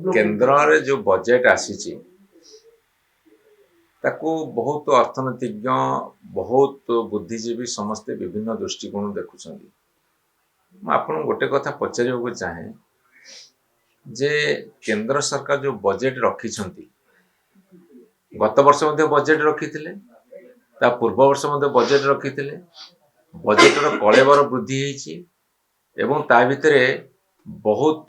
केन्द्र रे जो बजेट आसी ताकू बहुत अर्थनीतिज्ञ बहुत बुद्धिजीवी समस्ते विभिन्न दृष्टिकोण देखुं आपन गोटे कथा पचार चाहे जे केंद्र सरकार जो बजेट रखी गत वर्ष बजेट रखी पूर्व वर्ष बजेट रखी बजेटर कलेबर वृद्धि एवं ता भितर बहुत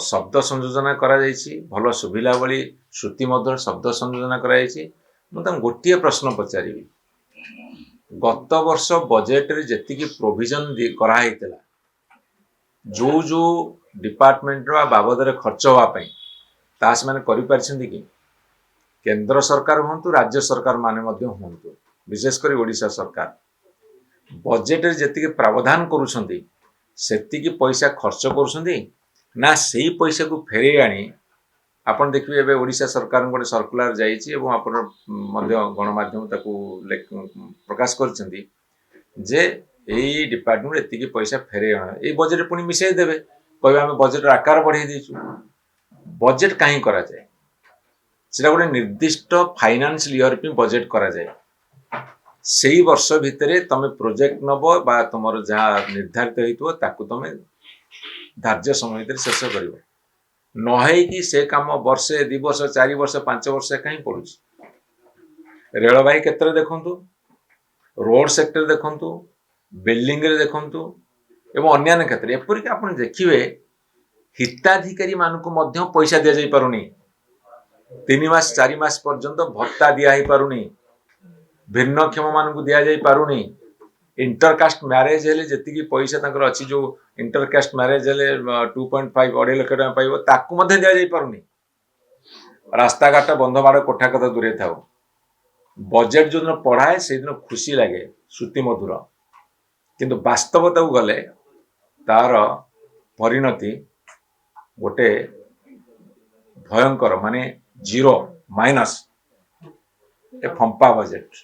शब्द संयोजना करा भल सुविला भली श्रुति मधुर शब्द संयोजना करा गोटे प्रश्न पचारि गत वर्ष बजेट रे जेतिकी प्रोविजन कराइला जो जो डिपार्टमेंट रो बाबद रे खर्च होवाई तास माने करि पारछन्ती कि केंद्र सरकार हूँ राज्य सरकार माने हूँ विशेषकर ओडिशा सरकार बजेट रे जेतिकी प्रावधान करुछन्ती सेतिकी पैसा खर्च करुछन्ती ना सेही पैसा को फेरे आनी आपण देखिए एबे ओडिशा सरकार गोटे सर्कुलर जाइछि एवं आपण मध्य गणमाध्यम ताकू प्रकाश करछन्ती जे एई डिपार्टमेंट एतिकी पैसा फेरे आना ए बजेट पुनी मिसाई देबे कहबे हम बजेट आकार बढ़ाई देछु बजेट काहे करा जाय सेटा गोटे निर्दिष्ट फाइनेंशियल ईयर पे बजेट करा जाय सेही वर्ष भितरे तमे प्रोजेक्ट नबो बा तमरो जहा निर्धारित हेतु ताकू तमे धार्य समय भितर शेष करिवो न है कि से काम वर्षे 2 वर्ष 4 वर्ष 5 वर्ष कहीं पड़ुछि रेलवाई क्षेत्र देखंतु रोड सेक्टर देखंतु बिल्डिंग रे देखंतु एवं अन्य क्षेत्र एपरिक आपण देखिबे हिताधिकारी मानकु मध्य पैसा दिया जाई पारुनी 3 मास 4 मास पर्यंत भत्ता दिया ही पारुनी भिन्नक्षम मानकु दिया जाई पारुनी इंटरकास्ट मैरेज हेले जेतिकी पैसा तांकर अछि जो इंटरकास्ट मैरेज हेले 2.5 2.5 लाख टका पाइबो ताकू मध्ये दिया जाई पारुनी रास्ता घाट बंध बाड़ कोठा कथा दूरे थाओ बजेट जो दिन पढ़ाए से दिन खुशी लगे श्रुति मधुर किंतु वास्तवता गले तार परिणति गोटे भयंकर माने जीरो माइनस ए फंपा बजेट।